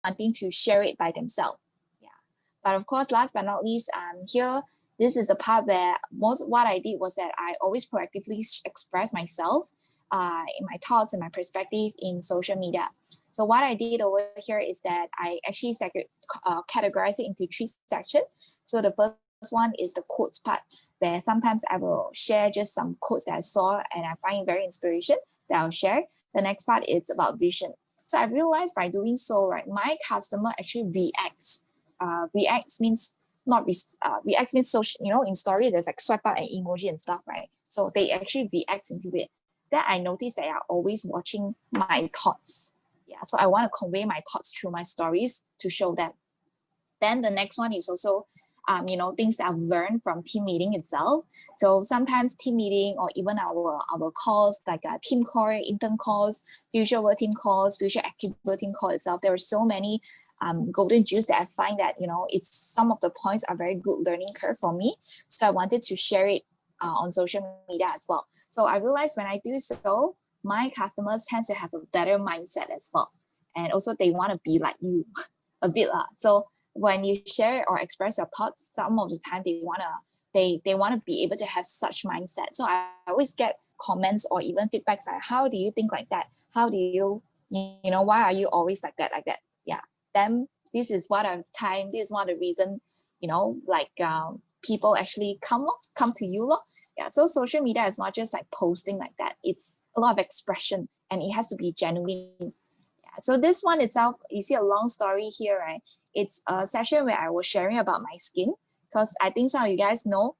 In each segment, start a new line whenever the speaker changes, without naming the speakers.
wanting to share it by themselves. Yeah. But of course, last but not least, here, this is the part where what I did was that I always proactively express myself in my thoughts and my perspective in social media. So what I did over here is that I actually categorize it into 3 sections. So the first one is the quotes part, where sometimes I will share just some quotes that I saw and I find very inspiration that I'll share. The next part is about vision. So I realized by doing so, right, my customer actually reacts. Reacts means reacts means social, in story there's like swipe up and emoji and stuff, right? So they actually react into it. Then I noticed they are always watching my thoughts. Yeah, so I want to convey my thoughts through my stories to show them. Then the next one is also things that I've learned from team meeting itself. So sometimes team meeting or even our calls, like a team call, intern calls, future work team calls, future active work team call itself, there are so many golden juice that I find that, it's some of the points are very good learning curve for me. So I wanted to share it on social media as well. So I realized when I do so, my customers tend to have a better mindset as well. And also they want to be like you a bit. So when you share or express your thoughts, some of the time they wanna be able to have such mindset. So I always get comments or even feedbacks like, how do you think like that? How do you, why are you always like that? Yeah. Then this is what I've time. This is one of the reason, people actually come to you. Yeah. So social media is not just like posting like that. It's a lot of expression and it has to be genuine. Yeah. So this one itself, you see a long story here, right? It's a session where I was sharing about my skin, because I think some of you guys know,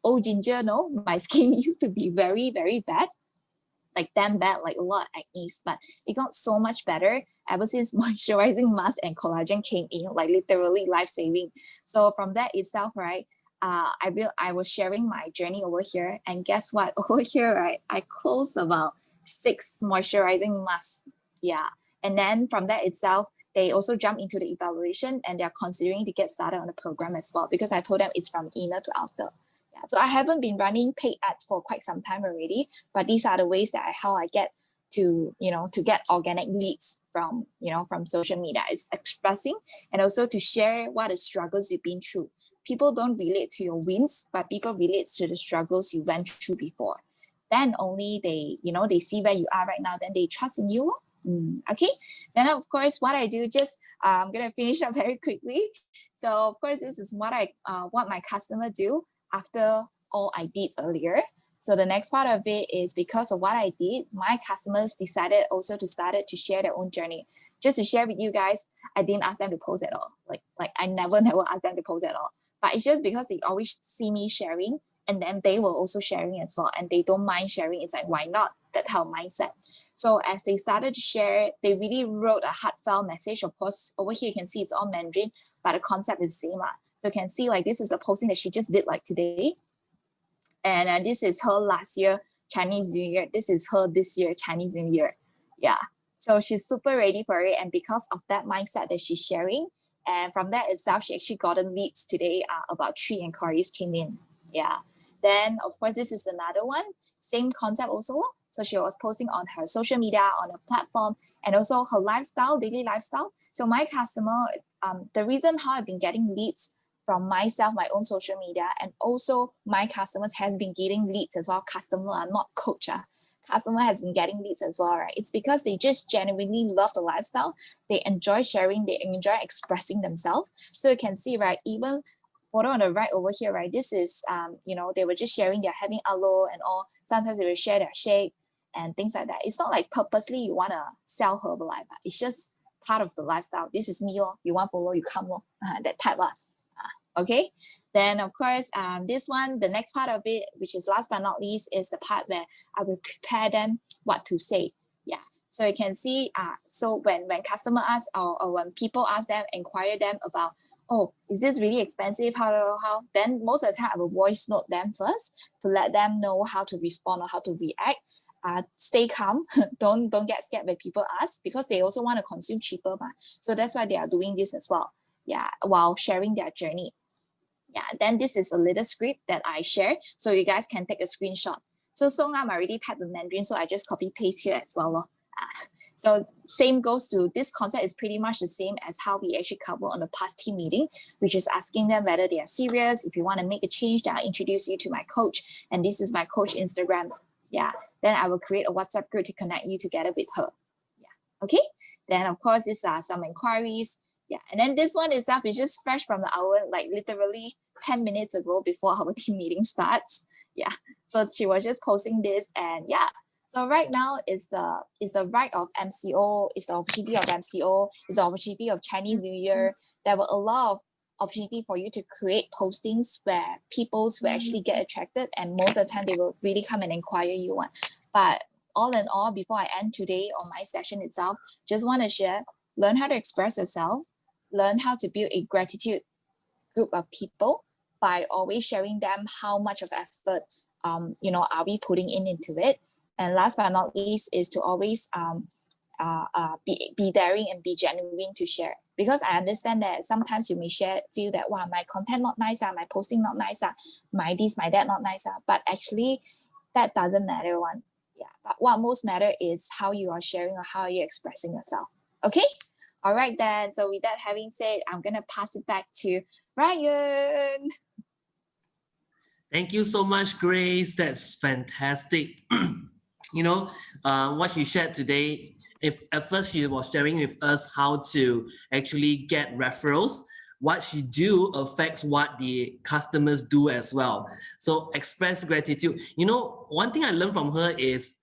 old Ginger know, my skin used to be very, very bad, like damn bad, like a lot of acne, but it got so much better ever since moisturizing mask and collagen came in, like literally life-saving. So from that itself, right, I was sharing my journey over here, and guess what? Over here, right, I closed about 6 moisturizing masks. Yeah. And then from that itself, they also jump into the evaluation and they're considering to get started on the program as well, because I told them it's from inner to outer. Yeah. So I haven't been running paid ads for quite some time already, but these are the ways that how I get to, to get organic leads from, from social media. It's expressing and also to share what the struggles you've been through. People don't relate to your wins, but people relate to the struggles you went through before. Then only they, they see where you are right now, then they trust in you. Okay, then of course what I do, just I'm gonna finish up very quickly. So of course this is what what my customer do after all I did earlier. So the next part of it is because of what I did, my customers decided also to start to share their own journey. Just to share with you guys, I didn't ask them to post at all. Like I never asked them to post at all. But it's just because they always see me sharing, and then they were also sharing as well, and they don't mind sharing. It's like, why not? That's how mindset. So as they started to share, they really wrote a heartfelt message. Of course, over here you can see it's all Mandarin, but the concept is the same. So you can see like this is the posting that she just did like today. And this is her last year Chinese New Year. This is her this year Chinese New Year. Yeah. So she's super ready for it. And because of that mindset that she's sharing, and from that itself, she actually gotten leads today. About 3 inquiries came in. Yeah. Then, of course, this is another one. Same concept also. So she was posting on her social media, on her platform, and also her lifestyle, daily lifestyle. So my customer, the reason how I've been getting leads from myself, my own social media, and also my customers has been getting leads as well. Customer are not coach. Customer has been getting leads as well, right? It's because they just genuinely love the lifestyle. They enjoy sharing. They enjoy expressing themselves. So you can see, right, even photo on the right over here, right, this is, they were just sharing, they're having alo and all. Sometimes they will share their shake and things like that. It's not like purposely you want to sell Herbalife. It's just part of the lifestyle. This is me. You want follow, you come. That type. Okay. Then, of course, this one, the next part of it, which is last but not least, is the part where I will prepare them what to say. Yeah. So you can see, so when customer ask or when people ask them, inquire them about, oh, is this really expensive? How? Then most of the time I will voice note them first to let them know how to respond or how to react. Stay calm. don't get scared when people ask, because they also want to consume cheaper. So that's why they are doing this as well. Yeah, while sharing their journey. Yeah, then this is a little script that I share, so you guys can take a screenshot. So now I'm already typed the Mandarin, so I just copy paste here as well. So same goes to this concept is pretty much the same as how we actually cover on the past team meeting, which is asking them whether they are serious. If you want to make a change, then I'll introduce you to my coach. And this is my coach Instagram. Yeah. Then I will create a WhatsApp group to connect you together with her. Yeah. Okay. Then of course, these are some inquiries. Yeah. And then this one itself is just fresh from the hour, like literally 10 minutes ago before our team meeting starts. Yeah. So she was just posting this, and yeah. So right now is the right of MCO, is the opportunity of MCO, is the opportunity of Chinese New Year. There were a lot of opportunity for you to create postings where people will actually get attracted, and most of the time they will really come and inquire you on. But all in all, before I end today on my session itself, just want to share, learn how to express yourself, learn how to build a gratitude group of people by always sharing them how much of effort are we putting into it. And last but not least is to always be daring and be genuine to share. Because I understand that sometimes you may feel that, wow, my content not nice, my posting not nice, my this, my that not nice. But actually, that doesn't matter one. Yeah. But what most matter is how you are sharing or how are you expressing yourself. Okay? All right then. So with that having said, I'm going to pass it back to Ryan.
Thank you so much, Grace. That's fantastic. What she shared today, if at first she was sharing with us how to actually get referrals, what she do affects what the customers do as well. So express gratitude. One thing I learned from her is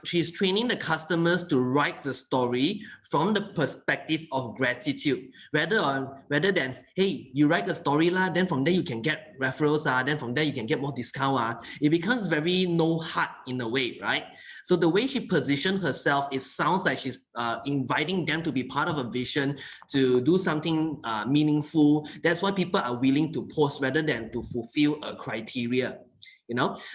she's training the customers to write the story from the perspective of gratitude, rather than, hey, you write a story lah, then from there you can get referrals, then from there you can get more discount. It becomes very no heart in a way, right? So the way she positioned herself, it sounds like she's inviting them to be part of a vision, to do something meaningful. That's why people are willing to post rather than to fulfill a criteria.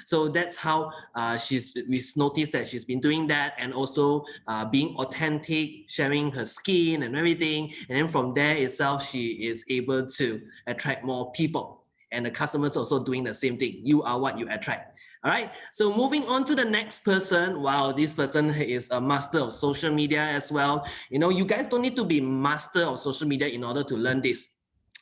So that's how we noticed that she's been doing that, and also being authentic, sharing her skin and everything. And then from there itself, she is able to attract more people, and the customers also doing the same thing. You are what you attract. All right. So moving on to the next person. Wow, this person is a master of social media as well. You guys don't need to be master of social media in order to learn this,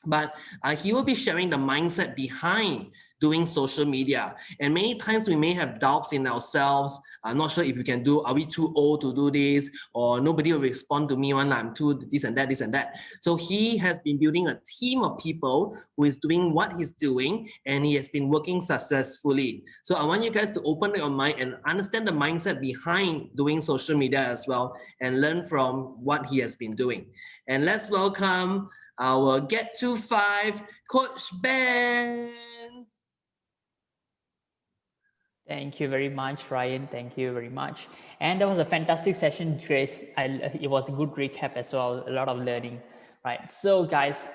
but he will be sharing the mindset behind doing social media. And many times we may have doubts in ourselves. I'm not sure if we can do, are we too old to do this? Or nobody will respond to me when I'm too this and that. So he has been building a team of people who is doing what he's doing, and he has been working successfully. So I want you guys to open your mind and understand the mindset behind doing social media as well, and learn from what he has been doing. And let's welcome our Get to 5 Coach Ben.
Thank you very much, Ryan. Thank you very much. And that was a fantastic session, Grace. It was a good recap as well, a lot of learning, right? So guys,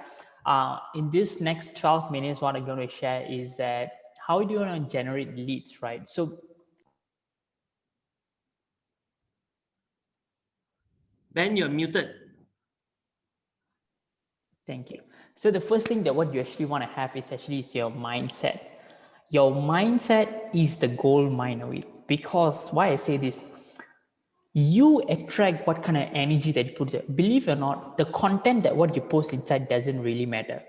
in this next 12 minutes, what I'm going to share is that how do you want to generate leads, right? So
Ben, you're muted.
Thank you. So the first thing that what you actually want to have is your mindset. Your mindset is the gold mine of it. Because why I say this, you attract what kind of energy that you put there. Believe it or not, the content that what you post inside doesn't really matter.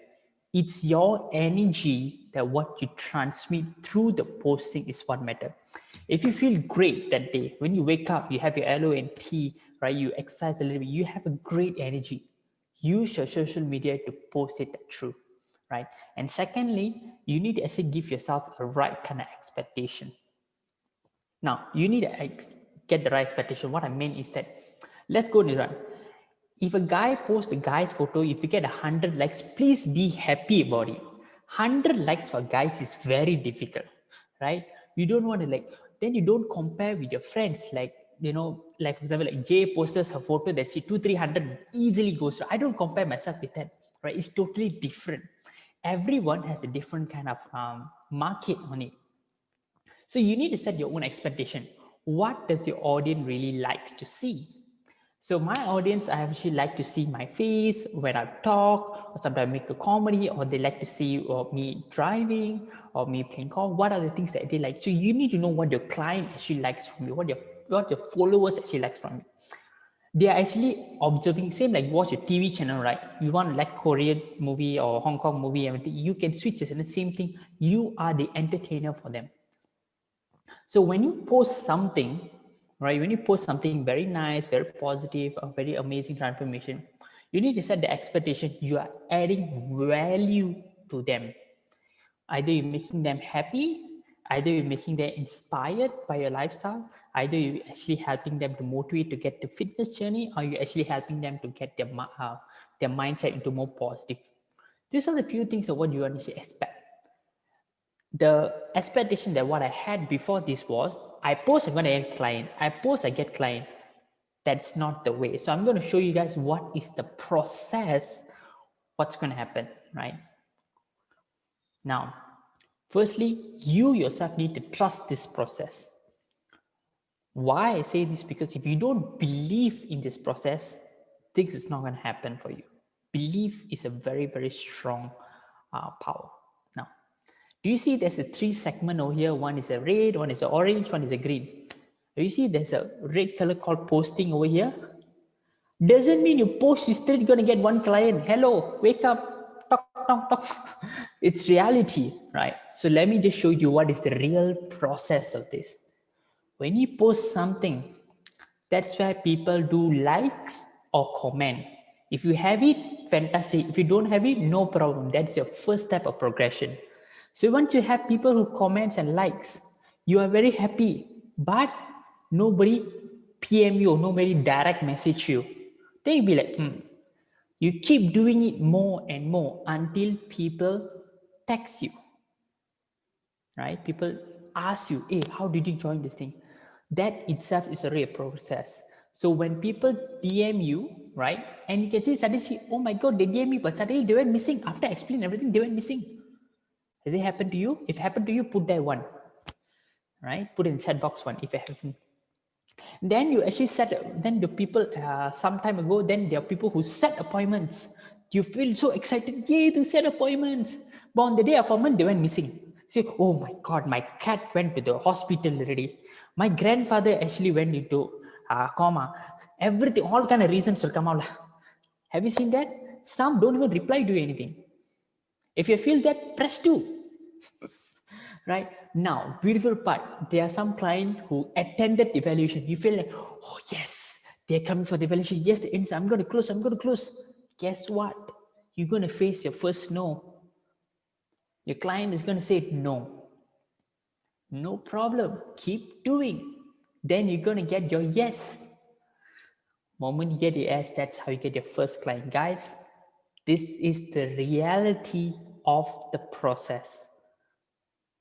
It's your energy that what you transmit through the posting is what matters. If you feel great that day, when you wake up, you have your aloe and tea, right? You exercise a little bit, you have a great energy. Use your social media to post it through, right? And secondly, you need to actually give yourself a right kind of expectation. Now, you need to get the right expectation. What I mean is that, let's go Niran. If a guy posts a guy's photo, if you get 100 likes, please be happy about it. 100 likes for guys is very difficult, right? You don't want to then you don't compare with your friends. Like for example, like Jay posts her photo that she 200-300 easily goes through. I don't compare myself with that, right? It's totally different. Everyone has a different kind of market on it. So you need to set your own expectation. What does your audience really likes to see? So my audience, I actually like to see my face when I talk, or sometimes make a comedy, or they like to see me driving or me playing golf. What are the things that they like? So you need to know what your client actually likes from you, what your what your followers actually like from you. They are actually observing, same like watch a TV channel, right? You want like Korean movie or Hong Kong movie, everything, you can switch it, and the same thing, you are the entertainer for them. So when you post something, right, when you post something very nice, very positive, a very amazing transformation, you need to set the expectation you are adding value to them. Either you're making them happy, either you're making them inspired by your lifestyle, either you're actually helping them to motivate to get the fitness journey, or you're actually helping them to get their mindset into more positive. These are the few things of what you actually expect. The expectation that what I had before this was, I post, I'm going to get client. I post, I get client. That's not the way. So I'm going to show you guys what is the process, what's going to happen, right? Now, firstly, you yourself need to trust this process. Why I say this? Because if you don't believe in this process, things is not going to happen for you. Belief is a very, very strong power. Now, do you see there's a 3 segment over here? One is a red, one is a orange, one is a green. Do you see there's a red color called posting over here? Doesn't mean you post, you're still going to get 1 client. Hello, wake up, talk, talk, talk. It's reality, right? So let me just show you what is the real process of this. When you post something, that's where people do likes or comment. If you have it, fantastic. If you don't have it, no problem. That's your first step of progression. So once you have people who comments and likes, you are very happy, but nobody PM you, nobody direct message you. Then you'll be like, You keep doing it more and more until people text you, right? People ask you, hey, how did you join this thing? That itself is a real process. So when people DM you, right? And you can see suddenly see, oh my God, they DM me, but suddenly they went missing. After I explained everything, they went missing. Has it happened to you? If it happened to you, put that one, right? Put in chat box one if it happened. Then you actually set, then the people, some time ago, then there are people who set appointments. You feel so excited, yay, to set appointments. But on the day of appointment, they went missing. Say, oh my God, my cat went to the hospital already. My grandfather actually went into coma. Everything, all kind of reasons will come out. Have you seen that? Some don't even reply to anything. If you feel that, press 2. Right now, beautiful part, there are some clients who attended the evaluation. You feel like, oh yes, they're coming for the evaluation. Yes, the answer, I'm going to close. Guess what? You're going to face your first no. Your client is going to say no. No problem. Keep doing. Then you're going to get your yes. Moment you get the yes, that's how you get your first client. Guys, this is the reality of the process.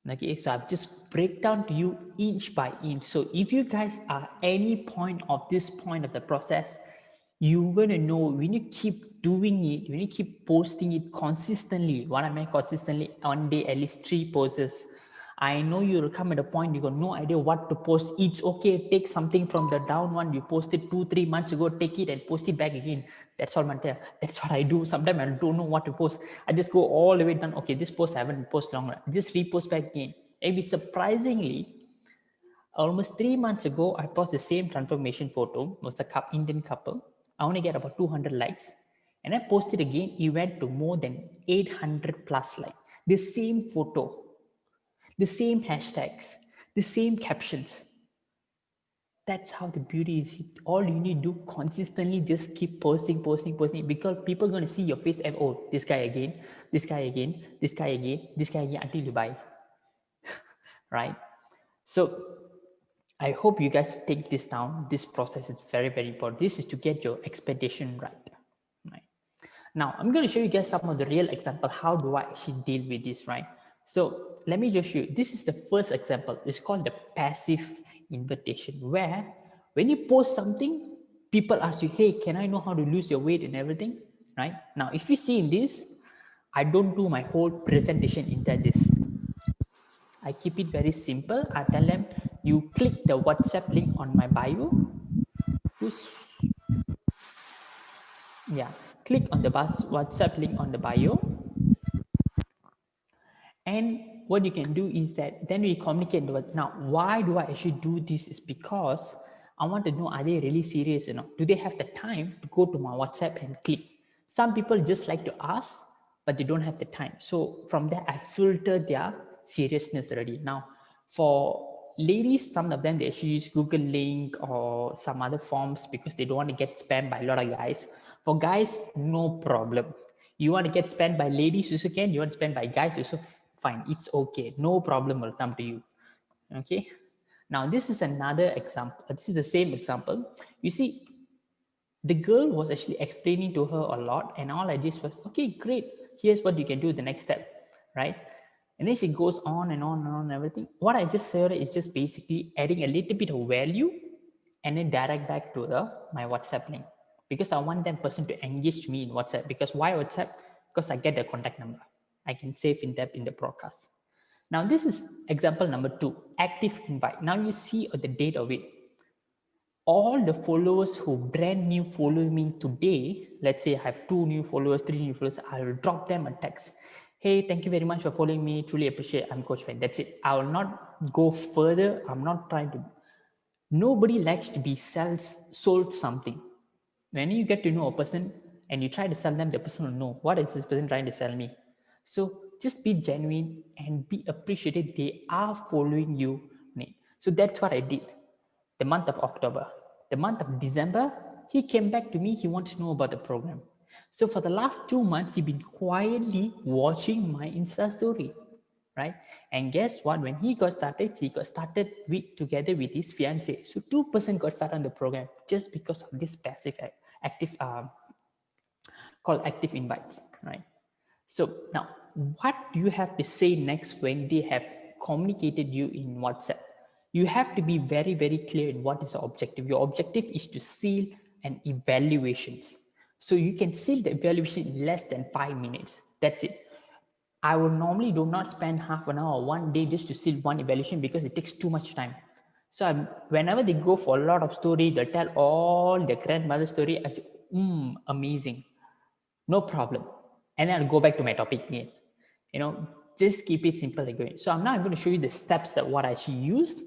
Okay, so I've just break down to you inch by inch. So if you guys are any point of this point of the process, you're going to know when you keep doing it, when you keep posting it consistently. What I mean consistently, one day at least 3 posts. I know you'll come at a point you got no idea what to post. It's okay, take something from the down one you posted 2-3 months ago, take it and post it back again. That's all, Mantia. That's what I do. Sometimes I don't know what to post. I just go all the way down. Okay, this post I haven't posted long. Just repost back again. Maybe surprisingly, almost 3 months ago, I posted the same transformation photo. It was a Indian couple. I only get about 200 likes. And I posted again. It went to more than 800 plus likes. The same photo, the same hashtags, the same captions. That's how the beauty is. All you need to do consistently, just keep posting, because people are going to see your face and, oh, this guy again, until you buy. Right? So I hope you guys take this down. This process is very, very important. This is to get your expectation right. Now, I'm going to show you guys some of the real example. How do I actually deal with this, right? So let me just show you. This is the first example. It's called the passive invitation, where when you post something, people ask you, hey, can I know how to lose your weight and everything, right? Now, if you see in this, I don't do my whole presentation inside this. I keep it very simple. I tell them, you click the WhatsApp link on my bio. Click on the WhatsApp link on the bio. And what you can do is that then we communicate. Now, why do I actually do this? Is because I want to know, are they really serious? Do they have the time to go to my WhatsApp and click? Some people just like to ask, but they don't have the time. So from there, I filter their seriousness already. Now, for ladies, some of them, they actually use Google Link or some other forms because they don't want to get spammed by a lot of guys. For guys, no problem. You want to get spammed by ladies also can, you want to spam by guys also fine. It's okay. No problem will come to you. Okay. Now, this is another example. This is the same example. You see, the girl was actually explaining to her a lot, and all I did was, okay, great. Here's what you can do the next step, right? And then she goes on and on and on and everything. What I just said is just basically adding a little bit of value and then direct back to my WhatsApp link, because I want that person to engage me in WhatsApp. Because why WhatsApp? Because I get their contact number. I can save in depth in the broadcast. Now, this is example number 2, active invite. Now you see the date of it. All the followers who brand new follow me today, let's say I have 2 new followers, 3 new followers, I will drop them a text. Hey, thank you very much for following me. Truly appreciate. I'm Coach Fan. That's it. I will not go further. I'm not trying to. Nobody likes to be sold something. When you get to know a person and you try to sell them, the person will know, what is this person trying to sell me? So just be genuine and be appreciated. They are following you. So that's what I did. The month of October, the month of December, he came back to me. He wants to know about the program. So for the last 2 months, he's been quietly watching my Insta story, right? And guess what? When he got started together with his fiance. So 2% got started on the program just because of this passive active called active invites, right? So now, what do you have to say next when they have communicated you in WhatsApp? You have to be very, very clear in what is the objective. Your objective is to seal an evaluations. So you can seal the evaluation in less than 5 minutes. That's it. I will normally do not spend half an hour or 1 day just to seal one evaluation because it takes too much time. So whenever they go for a lot of story, they'll tell all their grandmother story. I say, amazing. No problem. And then I'll go back to my topic again. Just keep it simple again. So I'm going to show you the steps that what I actually use,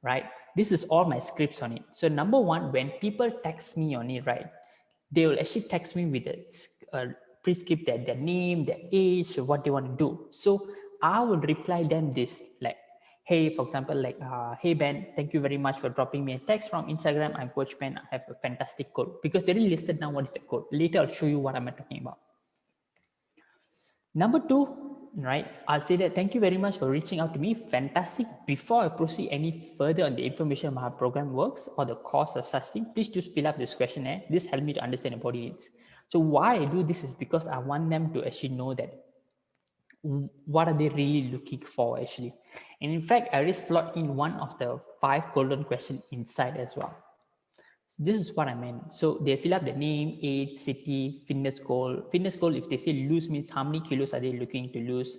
right? This is all my scripts on it. So number 1, when people text me on it, right, they will actually text me with a prescript, their name, their age, what they want to do. So I will reply them this, like, hey, for example, like, hey Ben, thank you very much for dropping me a text from Instagram. I'm Coach Ben. I have a fantastic code, because they really listed down what is the code. Later, I'll show you what I'm talking about. Number 2, right? I'll say that thank you very much for reaching out to me. Fantastic. Before I proceed any further on the information of how our program works or the cost or such thing, please just fill up this questionnaire. This helps me to understand the body needs. So why I do this is because I want them to actually know that what are they really looking for actually. And in fact, I already slot in one of the 5 golden questions inside as well. So this is what I meant. So they fill up the name, age, city, fitness goal. Fitness goal, if they say lose, means how many kilos are they looking to lose,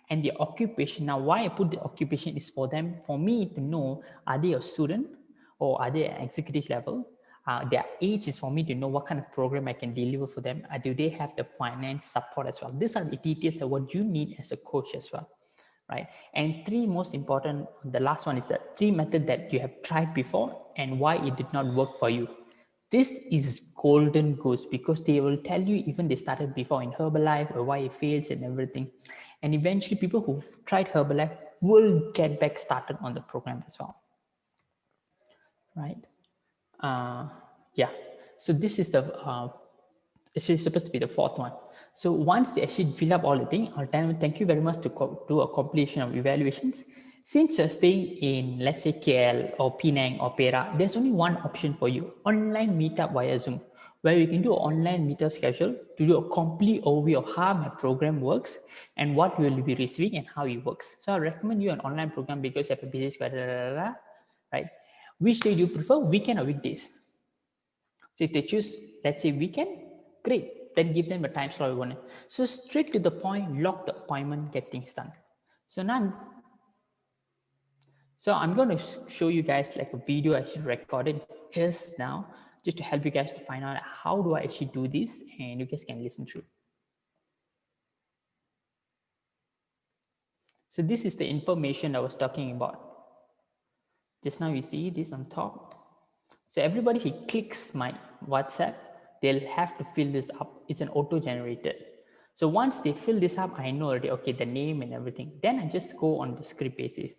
and the occupation. Now, why I put the occupation is for me to know, are they a student or are they at executive level? Their age is for me to know what kind of program I can deliver for them. Do they have the finance support as well? These are the details that what you need as a coach as well, right? And 3 most important, the last one is the 3 method that you have tried before and why it did not work for you. This is golden goose, because they will tell you even they started before in Herbalife or why it fails and everything. And eventually people who tried Herbalife will get back started on the program as well, right? Yeah. So this is it's supposed to be the 4th one. So once they actually fill up all the things, I'll tell them, thank you very much to do a compilation of evaluations. Since you're staying in, let's say, KL or Penang or Perak, there's only one option for you, online meetup via Zoom, where you can do an online meetup schedule to do a complete overview of how my program works and what you will be receiving and how it works. So I recommend you an online program because you have a busy schedule, right? Which day do you prefer, weekend or weekdays? So if they choose, let's say, weekend, great. Then give them a time slot you want. So straight to the point, lock the appointment, get things done. So now, I'm going to show you guys like a video I actually recorded just now, just to help you guys to find out how do I actually do this, and you guys can listen through. So this is the information I was talking about. Just now you see this on top. So everybody who clicks my WhatsApp, they'll have to fill this up. It's an auto-generated. So once they fill this up, I know already, okay, the name and everything. Then I just go on the script basis.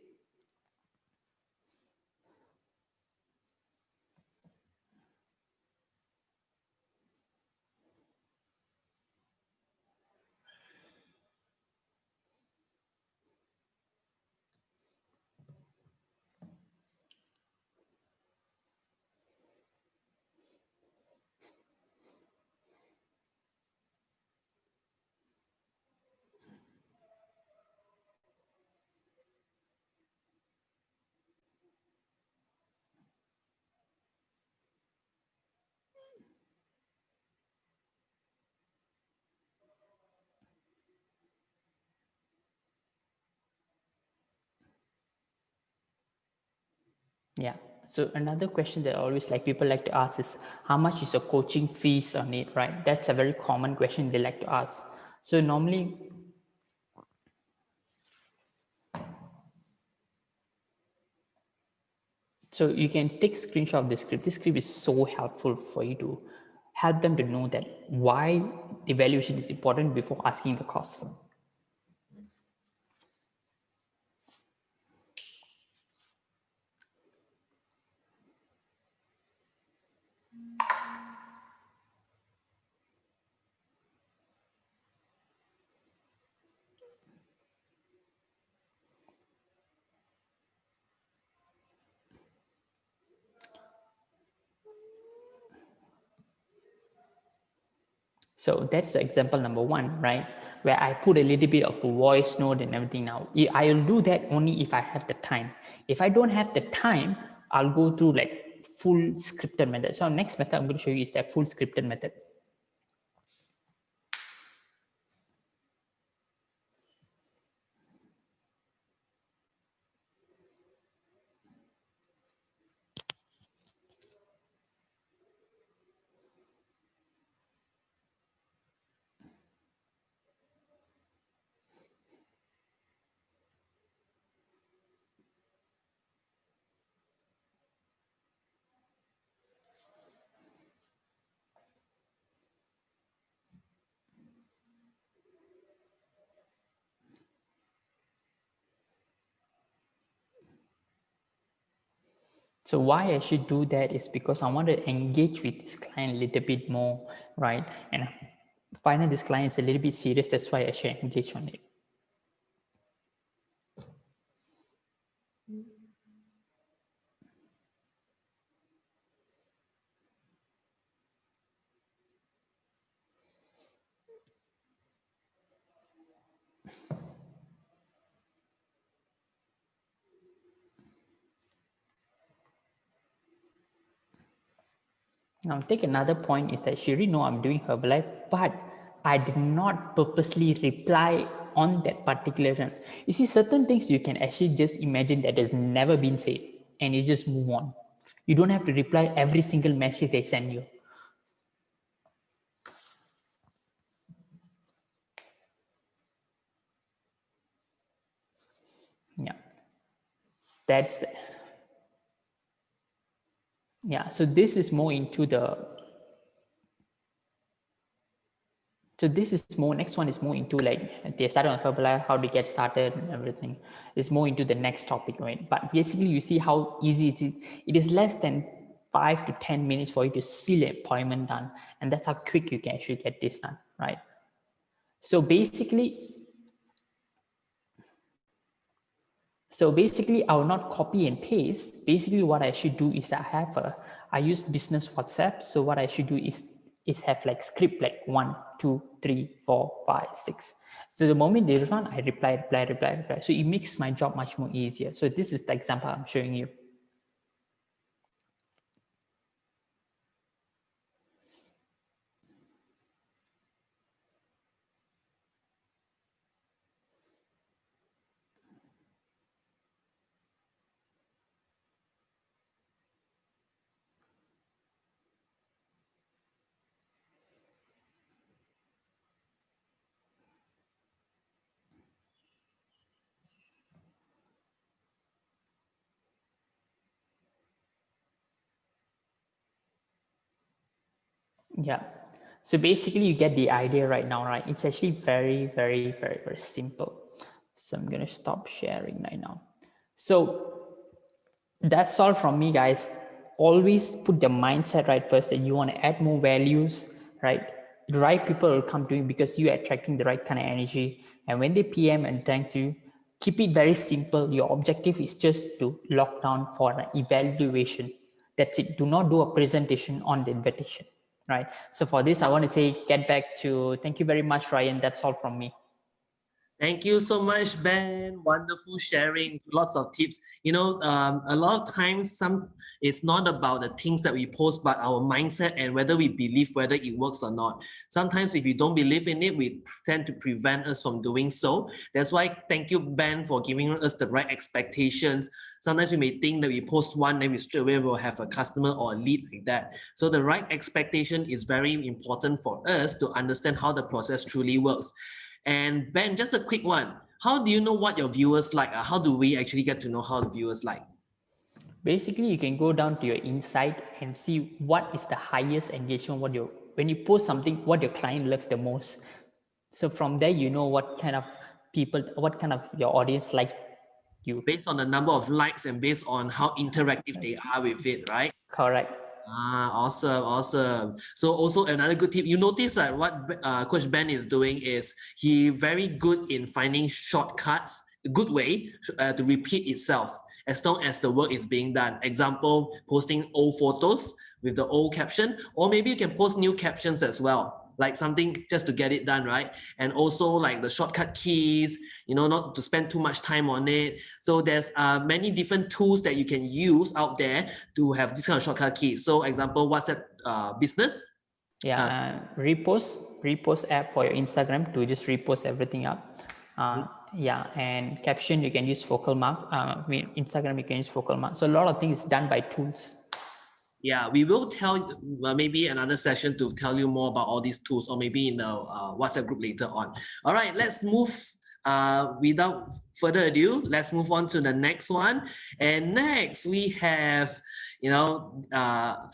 Yeah. So another question that always people like to ask is, how much is your coaching fees on it, right? That's a very common question they like to ask. So normally, so you can take screenshot of the script. This script is so helpful for you to help them to know that why the evaluation is important before asking the cost. So that's the example number one, right? Where I put a little bit of a voice note and everything. Now, I'll do that only if I have the time. If I don't have the time, I'll go through full scripted method. So next method I'm going to show you is that full scripted method. So why I should do that is because I want to engage with this client a little bit more, right? And finally, this client is a little bit serious. That's why I should engage on it. Now, take another point is that she already know I'm doing Herbalife, but I did not purposely reply on that particular run. You see, certain things you can actually just imagine that has never been said, and you just move on. You don't have to reply every single message they send you. Yeah, that's yeah. So this is more into the. So this is more, next one is more into they started on Herbalife, how they get started and everything. It's more into the next topic, right? But basically you see how easy it is. It is less than 5 to 10 minutes for you to seal an appointment done. And that's how quick you can actually get this done, right? So basically I will not copy and paste. Basically what I should do is I use business WhatsApp. So what I should do is have script 1, 2, 3, 4, 5, 6. So the moment they run, I reply. So it makes my job much more easier. So this is the example I'm showing you. Yeah. So basically you get the idea right now, right? It's actually very, very, very, very simple. So I'm going to stop sharing right now. So that's all from me, guys. Always put the mindset right first that you want to add more values, right? The right people will come to you because you're attracting the right kind of energy. And when they PM and thank you, keep it very simple. Your objective is just to lock down for an evaluation. That's it. Do not do a presentation on the invitation, right? So for this, I want to say, thank you very much, Ryan. That's all from me.
Thank you so much, Ben. Wonderful sharing, lots of tips. A lot of times, it's not about the things that we post, but our mindset and whether we believe whether it works or not. Sometimes, if we don't believe in it, we tend to prevent us from doing so. That's why, thank you, Ben, for giving us the right expectations. Sometimes we may think that we post one, then we straight away will have a customer or a lead like that. So the right expectation is very important for us to understand how the process truly works. And Ben, just a quick one. How do you know what your viewers like? How do we actually get to know how the viewers like?
Basically, you can go down to your insight and see what is the highest engagement, when you post something, what your client love the most. So from there, you know what kind of your audience like you.
Based on the number of likes and based on how interactive they are with it, right?
Correct.
Awesome. So also another good tip, you notice that what Coach Ben is doing is he very good in finding shortcuts, a good way to repeat itself as long as the work is being done. Example, posting old photos with the old caption, or maybe you can post new captions as well. Like something just to get it done, right? And also like the shortcut keys, not to spend too much time on it. So there's many different tools that you can use out there to have this kind of shortcut keys. So example, WhatsApp business.
Repost app for your Instagram to just repost everything up. And caption, you can use focal mark. Instagram, you can use focal mark. So a lot of things is done by tools.
Yeah, we will tell maybe another session to tell you more about all these tools, or maybe in the WhatsApp group later on. All right, let's move. Without further ado, let's move on to the next one. And next we have,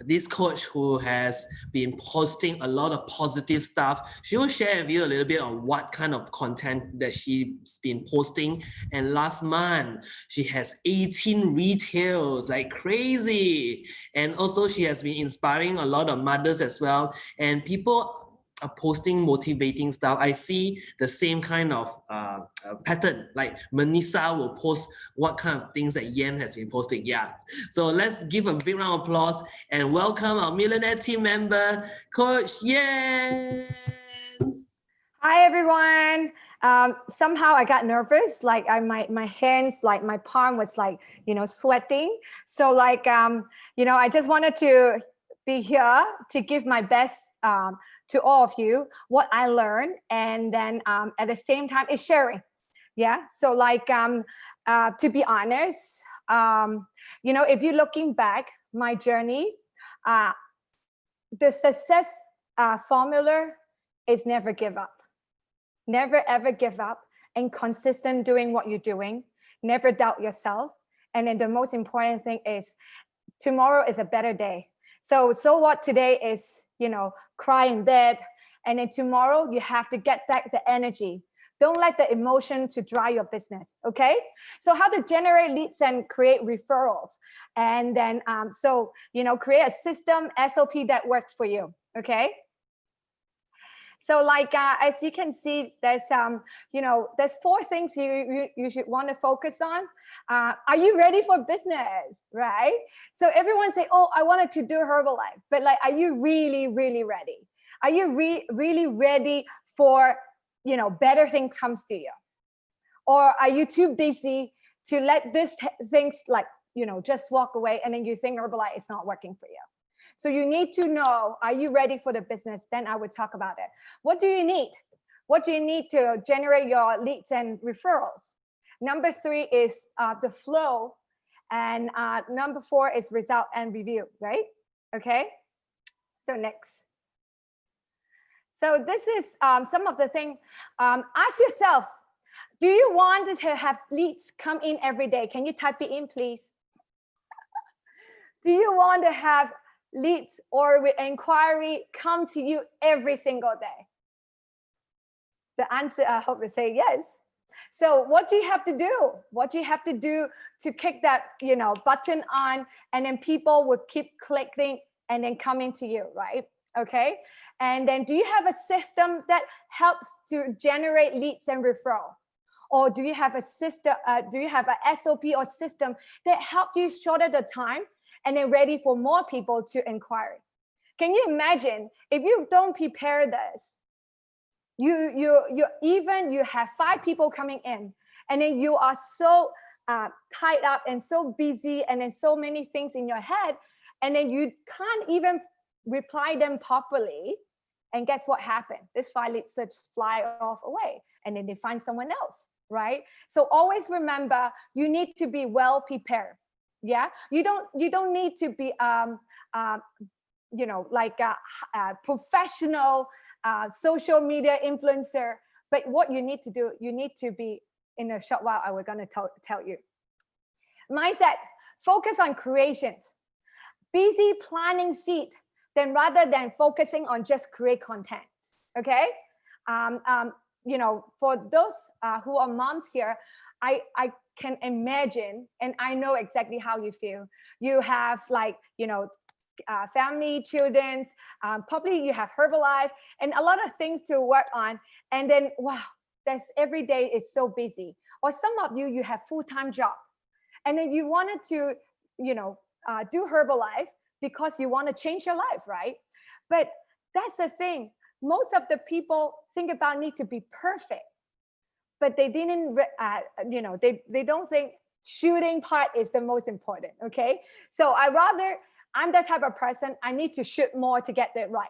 this coach who has been posting a lot of positive stuff. She will share with you a little bit on what kind of content that she's been posting. And last month, she has 18 retails, like crazy. And also she has been inspiring a lot of mothers as well. And people are posting motivating stuff. I see the same kind of pattern, like Manisa will post what kind of things that Yann has been posting. Yeah. So let's give a big round of applause and welcome our millionaire team member, Coach Yann.
Hi, everyone. Somehow I got nervous, like my hands, like my palm was like, sweating. So like, I just wanted to be here to give my best to all of you, what I learned. And then at the same time is sharing. Yeah. So like, to be honest, if you're looking back, my journey, the success formula is never give up. Never ever give up, and consistent doing what you're doing. Never doubt yourself. And then the most important thing is tomorrow is a better day. So what today is, cry in bed, and then tomorrow you have to get back the energy. Don't let the emotion to drive your business. Okay. So how to generate leads and create referrals. And then, create a system SOP that works for you. Okay. So like, as you can see, there's, there's 4 things you should want to focus on. Are you ready for business, right? So everyone say, oh, I wanted to do Herbalife, but like, are you really, really ready? Are you really ready for, better things comes to you? Or are you too busy to let this things like, just walk away and then you think Herbalife is not working for you? So you need to know, are you ready for the business? Then I would talk about it. What do you need? What do you need to generate your leads and referrals? Number 3 is the flow. And number 4 is result and review, right? Okay. So next. So this is some of the things. Ask yourself, do you want to have leads come in every day? Can you type it in, please? Do you want to have leads or with inquiry come to you every single day? The answer, I hope you say yes. So what do you have to do? What do you have to do to kick that, button on, and then people will keep clicking and then coming to you, right? Okay. And then do you have a system that helps to generate leads and referral? Or do you have a system, do you have a SOP or system that help you shorten the time and then ready for more people to inquire? Can you imagine if you don't prepare this, you have 5 people coming in, and then you are so tied up and so busy, and then so many things in your head, and then you can't even reply them properly. And guess what happened? This 5 leads just fly off away, and then they find someone else, right? So always remember, you need to be well prepared. Yeah, you don't need to be like a professional social media influencer, but what you need to do, you need to be, in a short while I was going to tell you. Mindset, focus on creation. Busy planting seed, then rather than focusing on just create content. Okay, for those who are moms here, I can imagine, and I know exactly how you feel. You have family, children, probably you have Herbalife and a lot of things to work on. And then, wow, every day is so busy. Or some of you have full-time job. And then you wanted to, do Herbalife because you want to change your life, right? But that's the thing. Most of the people think about need to be perfect, but they didn't, they don't think shooting part is the most important, okay? So I'm that type of person. I need to shoot more to get it right.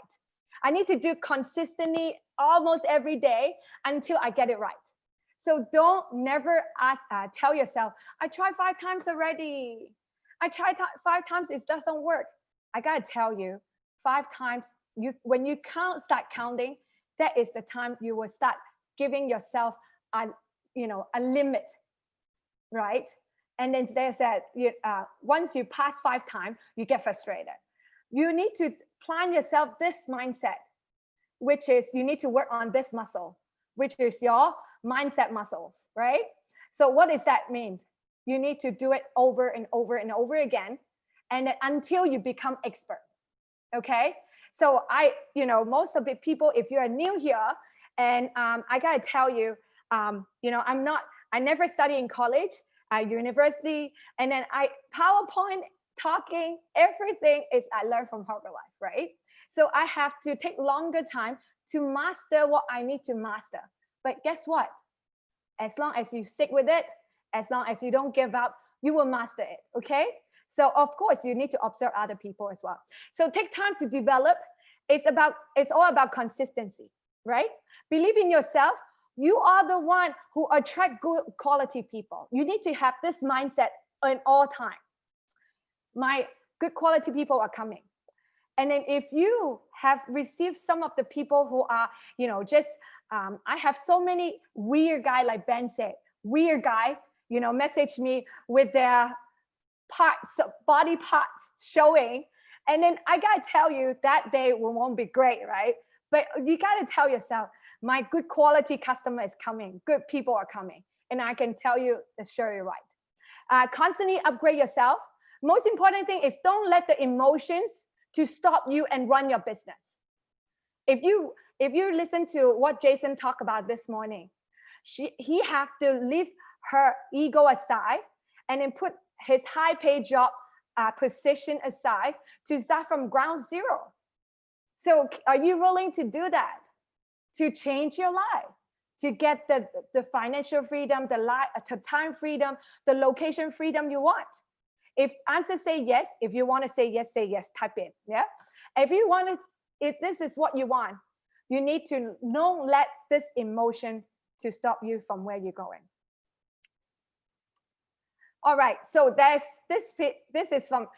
I need to do consistently almost every day until I get it right. So don't never tell yourself, I tried 5 times already. I tried 5 times, it doesn't work. I gotta tell you, 5 times, when you start counting, that is the time you will start giving yourself a limit, right? And then there's that, once you pass 5 times, you get frustrated. You need to plan yourself this mindset, which is you need to work on this muscle, which is your mindset muscles, right? So what does that mean? You need to do it over and over and over again, and until you become expert, okay? So most of the people, if you're new here, and I gotta tell you, I never studied in college, university, and then PowerPoint, talking, everything is I learned from Herbalife, right? So I have to take longer time to master what I need to master. But guess what? As long as you stick with it, as long as you don't give up, you will master it, okay? So of course you need to observe other people as well. So take time to develop. It's all about consistency, right? Believe in yourself. You are the one who attract good quality people. You need to have this mindset in all time. My good quality people are coming. And then if you have received some of the people who are, I have so many weird guy, like Ben said, weird guy, message me with their body parts showing. And then I gotta tell you, that day won't be great, right? But you gotta tell yourself, my good quality customer is coming, good people are coming. And I can tell you, sure, you're right. Constantly upgrade yourself. Most important thing is don't let the emotions to stop you and run your business. If you listen to what Jason talked about this morning, he have to leave her ego aside and then put his high paid job position aside to start from ground zero. So are you willing to do that? To change your life, to get the financial freedom, the time freedom, the location freedom you want? If answer say yes, if you want to say yes, type in, yeah? If this is what you want, you need to don't let this emotion to stop you from where you're going. All right, so this is from,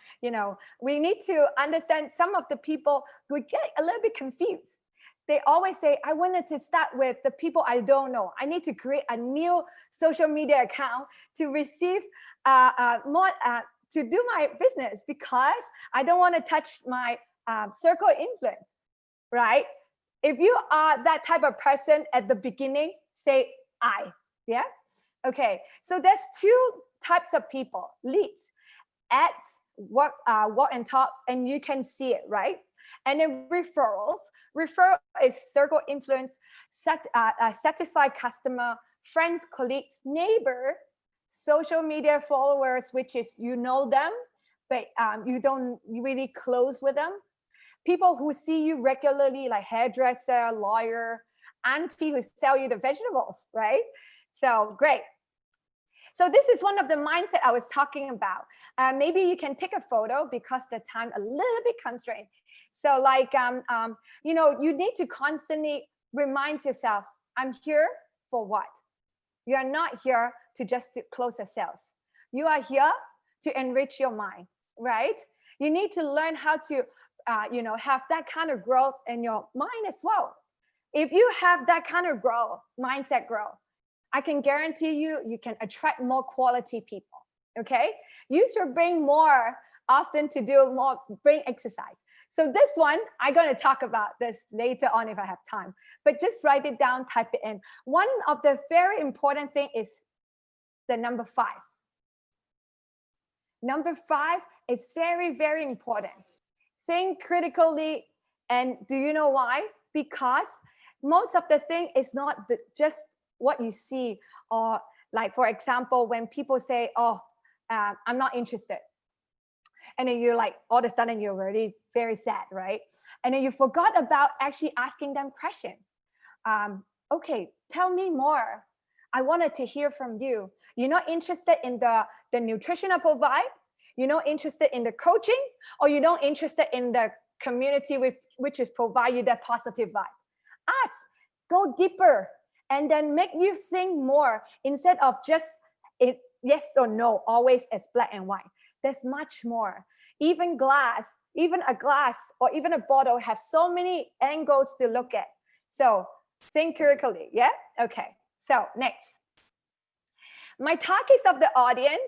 we need to understand some of the people who get a little bit confused. They always say, I wanted to start with the people I don't know. I need to create a new social media account to receive more to do my business because I don't want to touch my circle of influence, right? If you are that type of person at the beginning, say I, yeah? Okay, so there's two types of people, leads, ads, walk and talk, and you can see it, right? And then referrals. Referral is circle influence, satisfied customer, friends, colleagues, neighbor, social media followers, which is you know them, but you don't really close with them. People who see you regularly, like hairdresser, lawyer, auntie who sell you the vegetables, right? So great. So this is one of the mindset I was talking about. Maybe you can take a photo because the time a little bit constrained. So like, you know, you need to constantly remind yourself, I'm here for what? You are not here to just to close the sales. You are here to enrich your mind, right? You need to learn how to, you know, have that kind of growth in your mind as well. If you have that kind of growth, mindset growth, I can guarantee you, you can attract more quality people, okay? Use your brain more often to do more brain exercise. So this one, I'm gonna talk about this later on if I have time, but just write it down, type it in. One of the very important thing is the number 5. Number 5 is very, very important. Think critically, and do you know why? Because most of the thing is not just what you see, or like, for example, when people say, oh, I'm not interested. And then you're like, all of a sudden you're already very sad, right? And then you forgot about actually asking them question. Okay, tell me more. I wanted to hear from you. You're not interested in the nutrition I provide? You're not interested in the coaching? Or you're not interested in the community which is provide you that positive vibe? Ask, go deeper, and then make you think more instead of just yes or no, always as black and white. There's much more. Even a glass or even a bottle have so many angles to look at. So think critically, yeah? Okay, so next. My targets of the audience,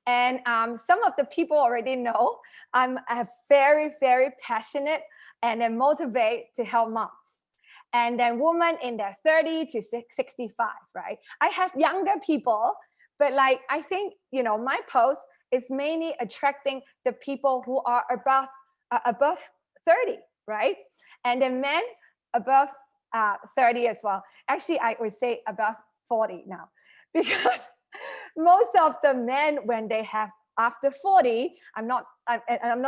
and some of the people already know, I'm very, very passionate and then motivate to help moms. And then women in their 30 to 65, right? I have younger people, but like, I think, you know, my post is mainly attracting the people who are above 30, right? And then men above 30 as well. Actually, I would say above 40 now, because most of the men, when they have after 40, I'm not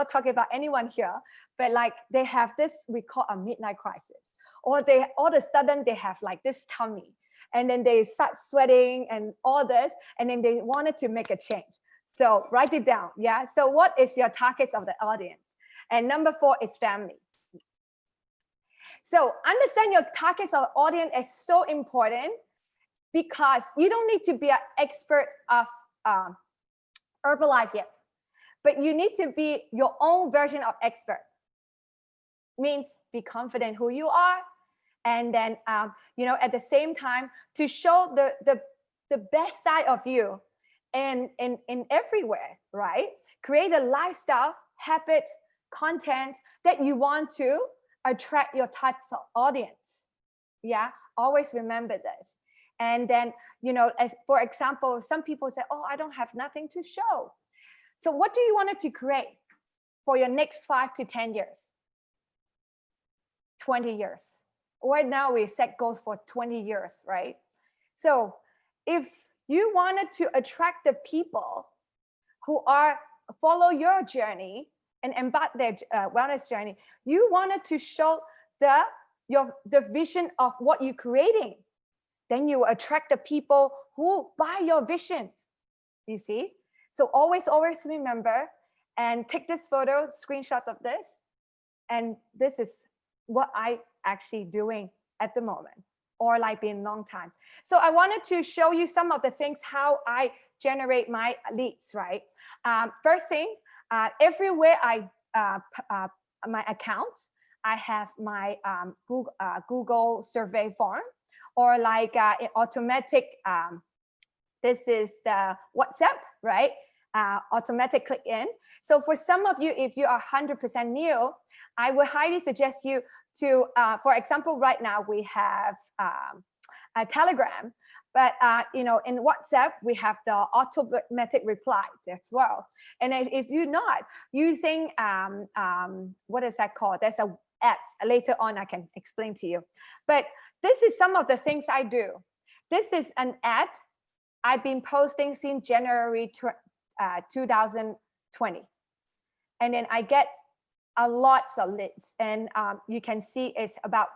talking about anyone here, but like they have this, we call a midlife crisis, or they all of a sudden they have like this tummy, and then they start sweating and all this, and then they wanted to make a change. So write it down, yeah? So what is your targets of the audience? And number 4 is family. So understand your targets of audience is so important, because you don't need to be an expert of Herbalife yet, but you need to be your own version of expert. Means be confident who you are, and then you know, at the same time to show the best side of you and in everywhere, right? Create a lifestyle, habit, content that you want to attract your types of audience. Yeah, always remember this. And then, you know, as for example, some people say, oh, I don't have nothing to show. So what do you want to create for your next 5 to 10 years? 20 years. Right now we set goals for 20 years, right? So if you wanted to attract the people who are follow your journey and embark their wellness journey, you wanted to show the vision of what you're creating. Then you attract the people who buy your visions. You see? So always remember, and take this photo, screenshot of this. And this is what I actually doing at the moment, or like been a long time. So I wanted to show you some of the things, how I generate my leads, right? First thing, everywhere I, my account, I have my Google survey form, or like automatic, this is the WhatsApp, right? automatic click in. So for some of you, if you are 100% new, I would highly suggest you to, for example, right now we have a Telegram, but you know, in WhatsApp we have the automatic replies as well. And if you're not using what is that called? There's a app later on I can explain to you. But this is some of the things I do. This is an ad I've been posting since January 2020, and then I get a lots of leads, and you can see it's about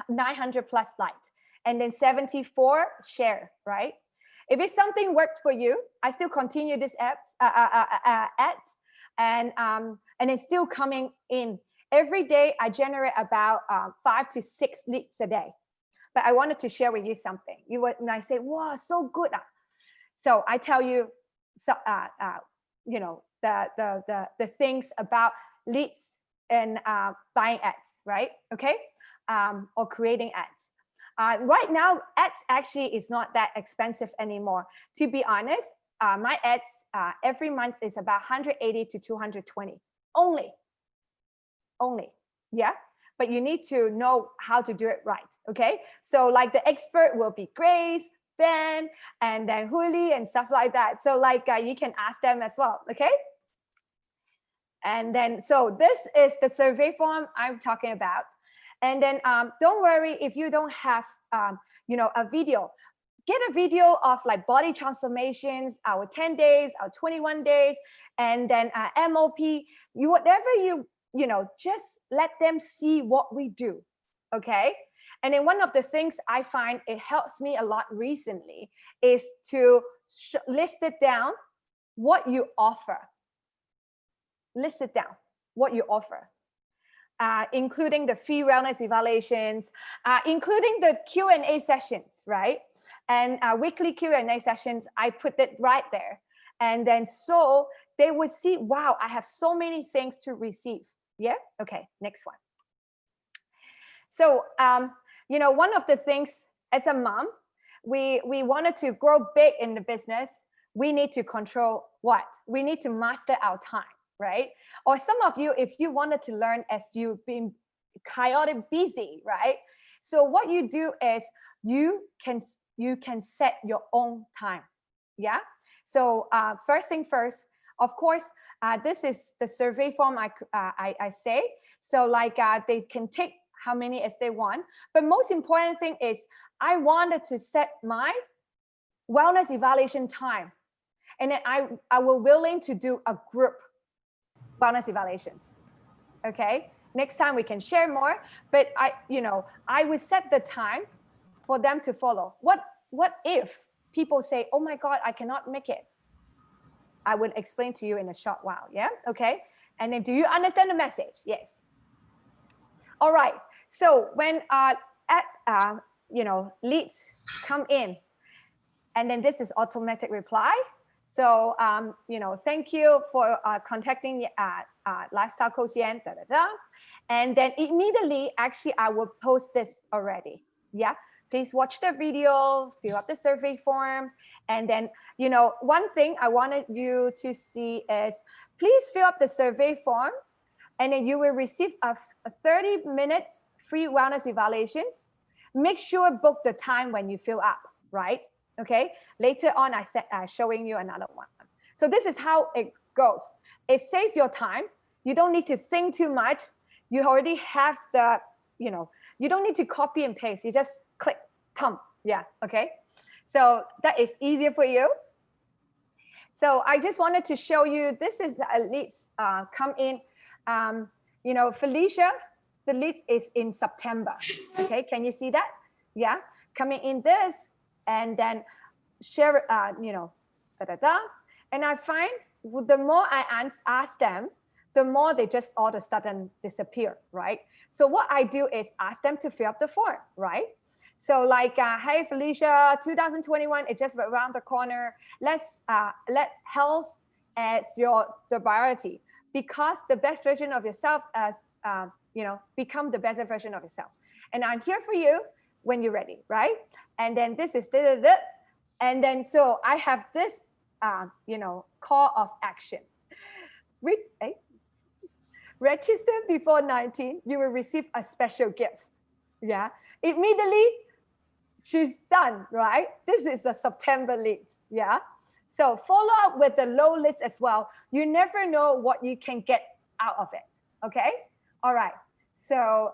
900 plus likes, and then 74 share, right? If it's something works for you, I still continue this ads, and it's still coming in every day. I generate about 5 to 6 leads a day. But I wanted to share with you something. You would, and I say, wow, so good. So I tell you, so you know, the things about leads and buying ads, right? Okay, or creating ads. Right now, ads actually is not that expensive anymore. To be honest, my ads every month is about 180 to 220 only. Yeah. But you need to know how to do it right, okay? So like the expert will be Grace, Ben, and then Huli and stuff like that. So like you can ask them as well, okay? And then, so this is the survey form I'm talking about. And then don't worry if you don't have, you know, a video. Get a video of like body transformations, our 10 days, our 21 days, and then MOP, whatever you know, just let them see what we do, okay? And then one of the things I find it helps me a lot recently is to list it down, what you offer. List it down, what you offer, including the free wellness evaluations, including the Q&A sessions, right? And weekly Q&A sessions, I put it right there. And then so they would see, wow, I have so many things to receive. Yeah. Okay. Next one. So, you know, one of the things as a mom, we wanted to grow big in the business. We need to control what? We need to master our time, right? Or some of you, if you wanted to learn as you've been chaotic busy, right? So what you do is you can set your own time. Yeah. So first thing first, of course, this is the survey form I say. So like they can take how many as they want. But most important thing is I wanted to set my wellness evaluation time. And then I will willing to do a group wellness evaluations. Okay. Next time we can share more. But I will set the time for them to follow. What if people say, oh my God, I cannot make it? I will explain to you in a short while. Yeah. Okay. And then do you understand the message? Yes. All right. So when leads come in, and then this is automatic reply. So thank you for contacting lifestyle coach Yann. And then immediately, actually, I will post this already. Yeah. Please watch the video, fill up the survey form. And then, one thing I wanted you to see is please fill up the survey form, and then you will receive a 30 minutes free wellness evaluations. Make sure book the time when you fill up, right? Okay. Later on, I showing you another one. So this is how it goes. It saves your time. You don't need to think too much. You already have the, you don't need to copy and paste. You just click, thumb. Yeah. Okay. So that is easier for you. So I just wanted to show you, this is the leads come in. Felicia, the leads is in September. Okay. Can you see that? Yeah. Coming in this, and then share, And I find the more I ask them, the more they just all of a sudden disappear, right? So what I do is ask them to fill up the form, right? So like, hey, Felicia, 2021, it's just around the corner. Let's let health as the priority, because the best version of yourself as, become the best version of yourself. And I'm here for you when you're ready, right? And then this is and then so I have this call of action. Register before 19, you will receive a special gift. Yeah, immediately she's done, right? This is a September list. Yeah, so follow up with the low list as well. You never know what you can get out of it. Okay, all right. So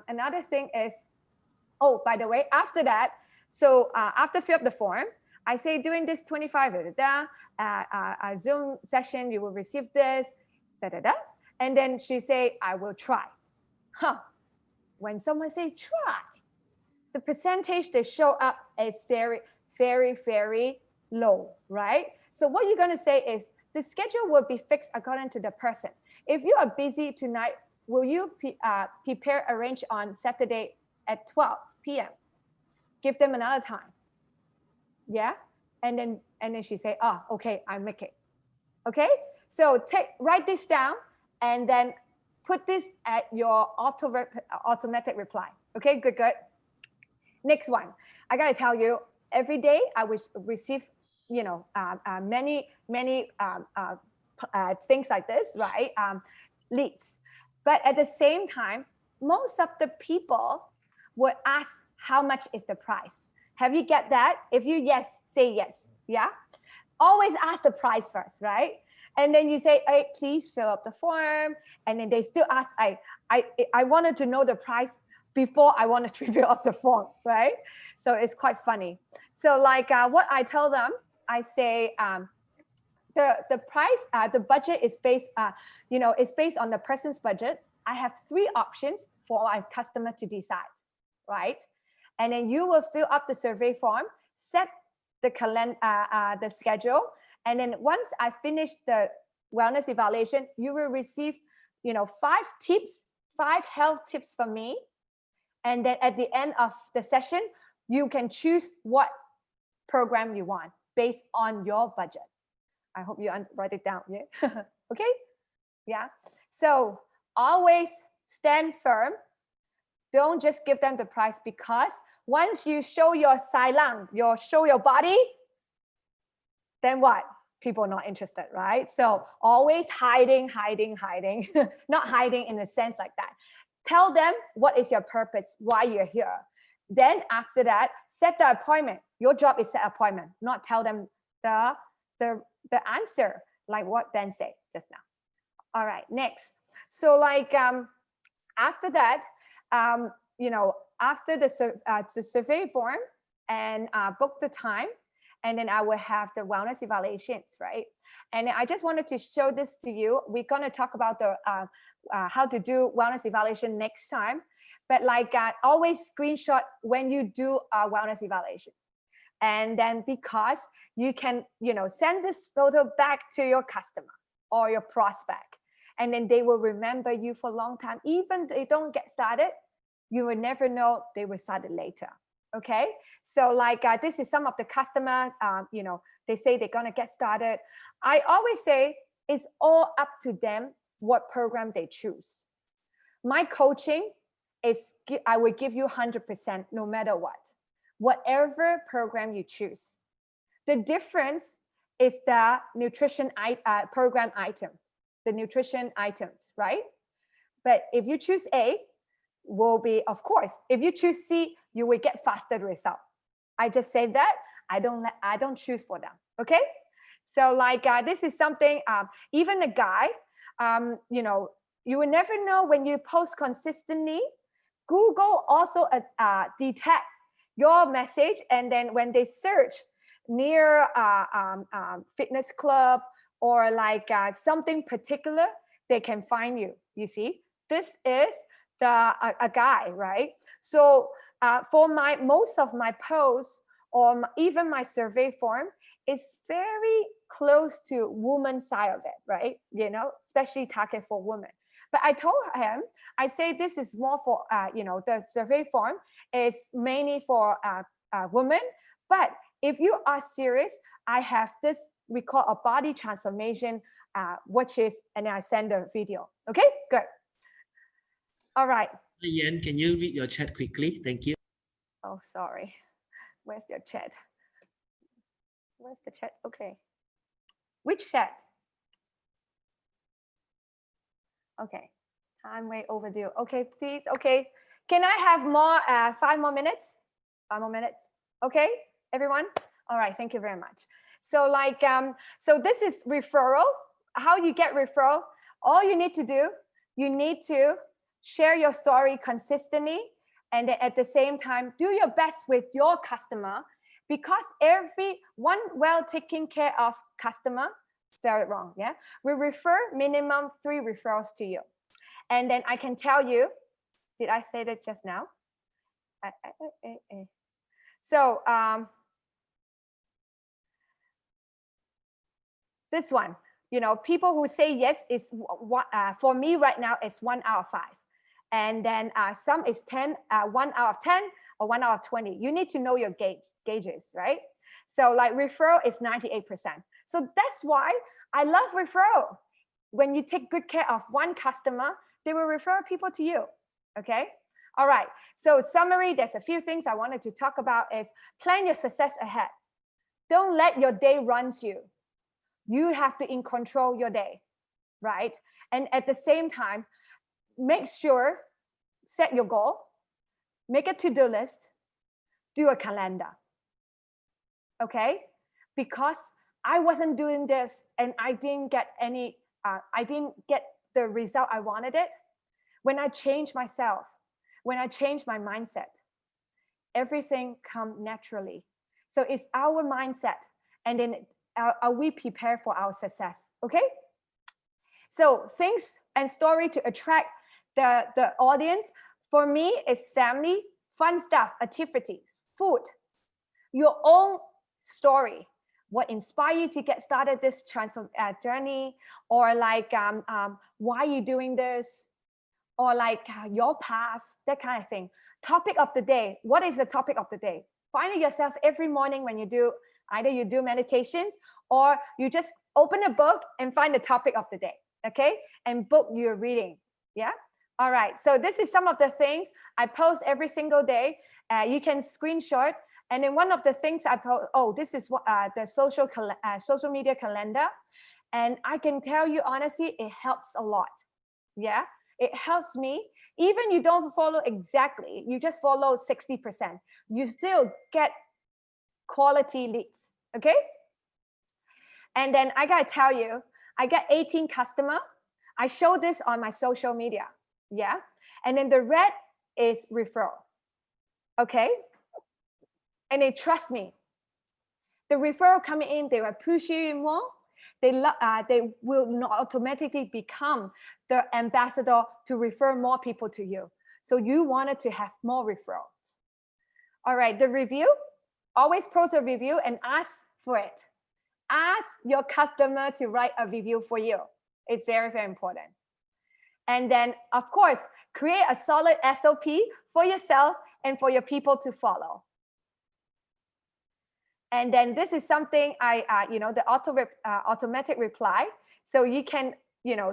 another thing is, oh, by the way, after that, so after fill up the form, I say during this 25 Zoom session, you will receive this, and then she say, I will try. When someone say try, the percentage they show up is very, very, very low, right? So what you're gonna say is, the schedule will be fixed according to the person. If you are busy tonight, will you prepare arrange on Saturday at 12 p.m.? Give them another time. Yeah, and then she say, oh, okay, I make it. Okay, so write this down and then put this at your automatic reply. Okay, good. Next one, I gotta tell you, every day I will receive, many things like this, right? Leads, but at the same time, most of the people will ask how much is the price. Have you get that? If you yes, say yes. Yeah, always ask the price first, right? And then you say, hey, please fill up the form. And then they still ask, I wanted to know the price before I wanted to fill up the form, right? So it's quite funny. So like what I tell them, I say the price, the budget is based, it's based on the person's budget. I have 3 options for my customer to decide, right? And then you will fill up the survey form, set the schedule, and then once I finish the wellness evaluation, you will receive, 5 health tips from me. And then at the end of the session, you can choose what program you want based on your budget. I hope you write it down. Yeah. Okay. Yeah. So always stand firm. Don't just give them the price, because once you show your sailang, show your body, then what? People are not interested, right? So always hiding, not hiding in a sense like that. Tell them what is your purpose, why you're here. Then after that, set the appointment. Your job is set appointment, not tell them the answer, like what Dan said just now. All right, next. So like after that, after the survey form and book the time, and then I will have the wellness evaluations, right? And I just wanted to show this to you. We're gonna talk about the how to do wellness evaluation next time, but like always screenshot when you do a wellness evaluation. And then because you can, send this photo back to your customer or your prospect, and then they will remember you for a long time. Even they don't get started, you will never know they will start it later. Okay, so like this is some of the customer, they say they're gonna get started. I always say it's all up to them what program they choose. My coaching is, I will give you 100% no matter what, whatever program you choose. The difference is the nutrition program item, the nutrition items, right? But if you choose A, will be, of course, if you choose C, you will get faster result. I just say that, I don't choose for them, okay? So like this is something, even a guy, you will never know when you post consistently. Google also detect your message, and then when they search near fitness club or like something particular, they can find you. You see, this is a guy, right? So for most of my posts or even my survey form, it's very close to woman side of it, right? Especially target for women. But I told him, I say this is more for, the survey form is mainly for women. But if you are serious, I have this, we call a body transformation, which is, and I send a video. Okay, good. All right.
Yann, can you read your chat quickly? Thank you.
Oh, sorry. Where's your chat? Where's the chat? Okay. Which chat? Okay, time way overdue. Okay, please. Okay, can I have more? 5 more minutes. 5 more minutes. Okay, everyone. All right. Thank you very much. So like, so this is referral. How you get referral? All you need to do, you need to share your story consistently, and then at the same time, do your best with your customer, because every one well taken care of customer, spell it wrong, yeah, we refer minimum 3 referrals to you. And then I can tell you, did I say that just now? So this one, you know, people who say yes is for me right now is 1 out of 5. And then some is 10, 1 out of 10 or 1 out of 20. You need to know your gauges, right? So like referral is 98%. So that's why I love referral. When you take good care of one customer, they will refer people to you, okay? All right, so summary, there's a few things I wanted to talk about is plan your success ahead. Don't let your day run you. You have to in control your day, right? And at the same time, make sure, set your goal, make a to-do list, do a calendar, okay? Because I wasn't doing this and I didn't get any, I didn't get the result I wanted it. When I changed myself, when I changed my mindset, everything comes naturally. So it's our mindset, and then are we prepared for our success? Okay. So things and story to attract the audience. For me, it's family, fun stuff, activities, food, your own story. What inspired you to get started this journey, or like why are you doing this, or like your past, that kind of thing. Topic of the day. What is the topic of the day? Find it yourself every morning when you do, either you do meditations or you just open a book and find the topic of the day, okay? And book your reading, yeah? All right, so this is some of the things I post every single day. You can screenshot. And then one of the things I post, oh, this is the social media calendar. And I can tell you honestly, it helps a lot, yeah? It helps me. Even you don't follow exactly, you just follow 60%. You still get quality leads, okay? And then I gotta tell you, I get 18 customer. I show this on my social media, yeah? And then the red is referral, okay? And they trust me. The referral coming in, they will appreciate you more. They will not automatically become the ambassador to refer more people to you. So you wanted to have more referrals. All right, the review, always post a review and ask for it. Ask your customer to write a review for you. It's very, very important. And then, of course, create a solid SOP for yourself and for your people to follow. And then this is something the automatic reply. So you can,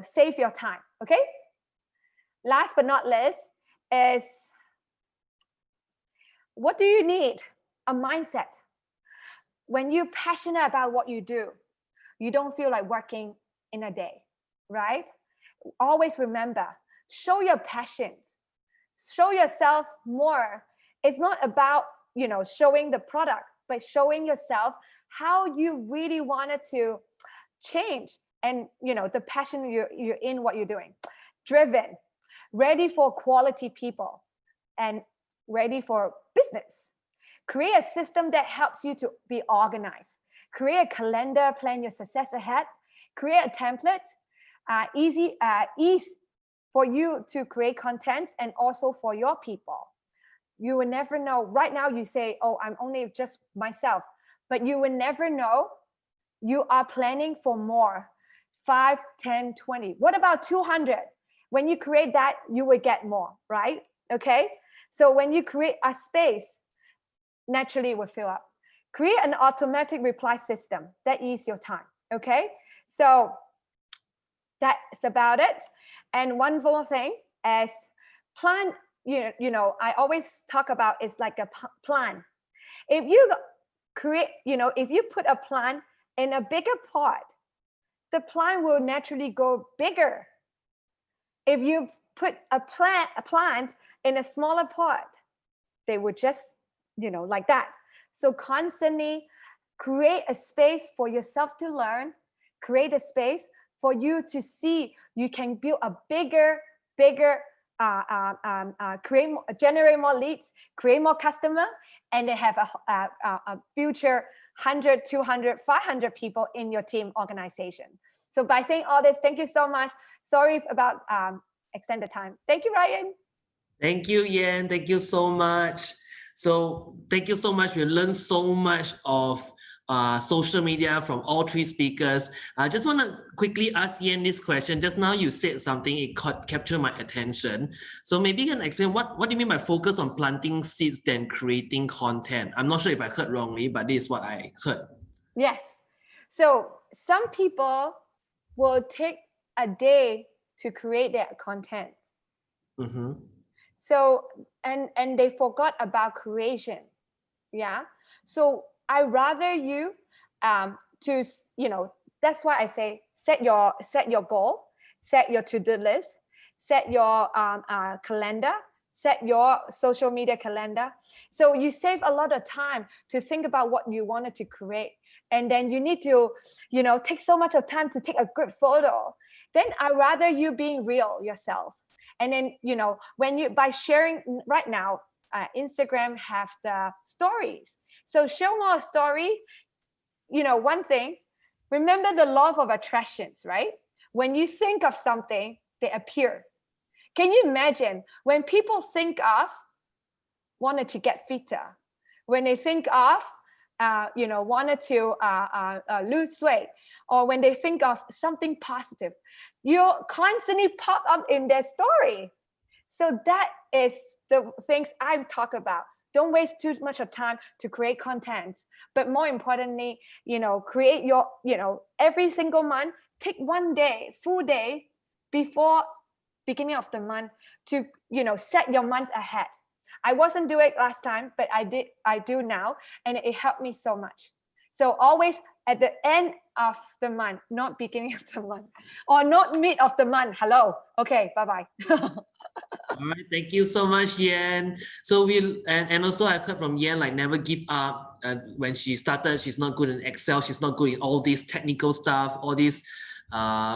save your time, okay? Last but not least is, what do you need? A mindset. When you're passionate about what you do, you don't feel like working in a day, right? Always remember, show your passions, show yourself more. It's not about, showing the product, but showing yourself how you really wanted to change and, the passion you're in what you're doing. Driven, ready for quality people, and ready for business. Create a system that helps you to be organized. Create a calendar, plan your success ahead. Create a template, ease for you to create content and also for your people. You will never know. Right now you say, oh, I'm only just myself, but you will never know. You are planning for more, 5, 10, 20. What about 200? When you create that, you will get more, right? Okay. So when you create a space, naturally it will fill up. Create an automatic reply system that ease your time. Okay. So that's about it. And one more thing is plan. I always talk about it's like a plan. If you create, if you put a plan in a bigger pot, the plant will naturally grow bigger. If you put a plant in a smaller pot, they would just, like that. So constantly create a space for yourself to learn, create a space for you to see you can build a bigger, generate more leads, create more customer, and then have a future 100, 200, 500 people in your team organization. So by saying all this, thank you so much. Sorry about extended time. Thank you, Ryan.
Thank you, Yann. Thank you so much. So thank you so much. We learned so much of social media from all three speakers. I just want to quickly ask Yann this question. Just now you said something, it captured my attention. So maybe you can explain what do you mean by focus on planting seeds than creating content? I'm not sure if I heard wrongly, but this is what I heard.
Yes. So some people will take a day to create their content.
Mm-hmm.
So, and they forgot about creation. Yeah. So I rather you to, that's why I say set your goal, set your to-do list, set your calendar, set your social media calendar. So you save a lot of time to think about what you wanted to create. And then you need to, take so much of time to take a good photo. Then I'd rather you being real yourself. And then, by sharing right now, Instagram have the stories. So show more story. One thing, remember the law of attractions, right? When you think of something, they appear. Can you imagine when people think of wanted to get fitter, when they think of, wanted to lose weight, or when they think of something positive, you constantly pop up in their story. So that is the things I talk about. Don't waste too much of time to create content, but more importantly, create your, every single month, take one day, full day before beginning of the month to, set your month ahead. I wasn't doing it last time, but I do now, and it helped me so much. So always at the end of the month, not beginning of the month, or not mid of the month. Hello. Okay, bye-bye.
All right, thank you so much, Yann. So and also I heard from Yann, like never give up. When she started, she's not good in Excel, she's not good in all this technical stuff, all these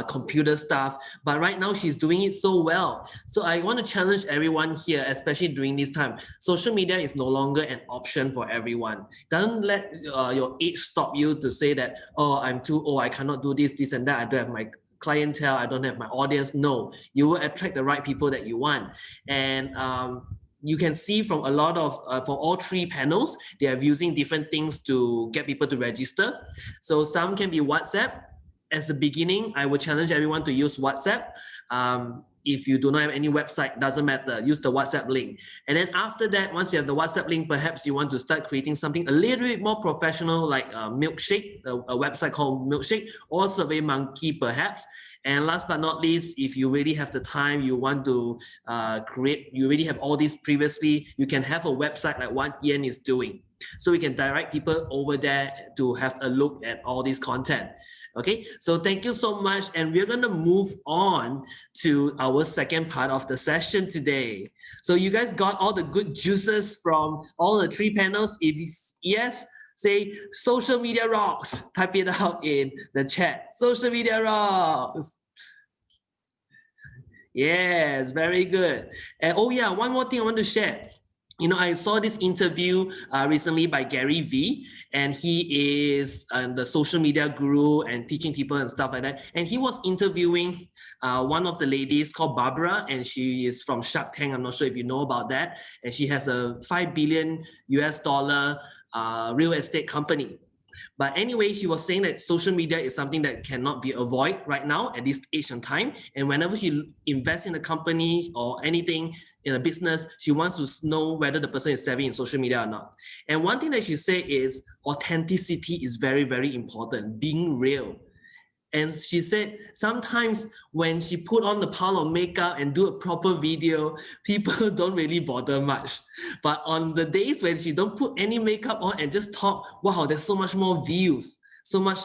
computer stuff, but right now she's doing it so well. So I want to challenge everyone here, especially during this time. Social media is no longer an option for everyone. Don't let your age stop you to say that, oh, I'm too old, I cannot do this and that, I don't have my clientele, I don't have my audience. No, you will attract the right people that you want. And you can see from a lot of, for all three panels, they are using different things to get people to register. So some can be WhatsApp. As the beginning, I would challenge everyone to use WhatsApp. If you do not have any website, doesn't matter, use the WhatsApp link. And then after that, once you have the WhatsApp link, perhaps you want to start creating something a little bit more professional, like a Milkshake, a website called Milkshake, or SurveyMonkey perhaps. And last but not least, if you really have the time, you want to create, you already have all these previously, you can have a website like what Yann is doing. So we can direct people over there to have a look at all this content. Okay, so thank you so much. And we're going to move on to our second part of the session today. So you guys got all the good juices from all the three panels? If yes, say social media rocks. Type it out in the chat. Social media rocks. Yes, very good. And oh yeah, one more thing I want to share. I saw this interview recently by Gary Vee, and he is the social media guru and teaching people and stuff like that. And he was interviewing one of the ladies called Barbara, and she is from Shark Tank. I'm not sure if you know about that. And she has a $5 billion real estate company. But anyway, she was saying that social media is something that cannot be avoided right now at this age and time. And whenever she invests in a company or anything in a business, she wants to know whether the person is savvy in social media or not. And one thing that she said is authenticity is very, very important, being real. And she said sometimes when she put on the pile of makeup and do a proper video, people don't really bother much. But on the days when she don't put any makeup on and just talk, wow, there's so much more views. so much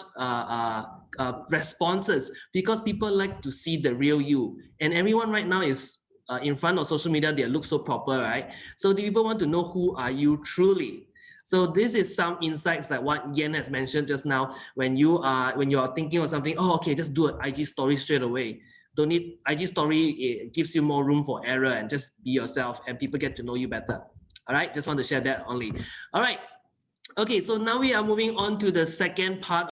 responses, because people like to see the real you. And everyone right now is in front of social media, they look so proper, right? So the people want to know who are you truly. So this is some insights like what Yann has mentioned just now. When you are thinking of something, oh, okay, just do an IG story straight away. Don't need IG story, it gives you more room for error, and just be yourself and people get to know you better. All right, just want to share that only. All right. Okay, so now we are moving on to the second part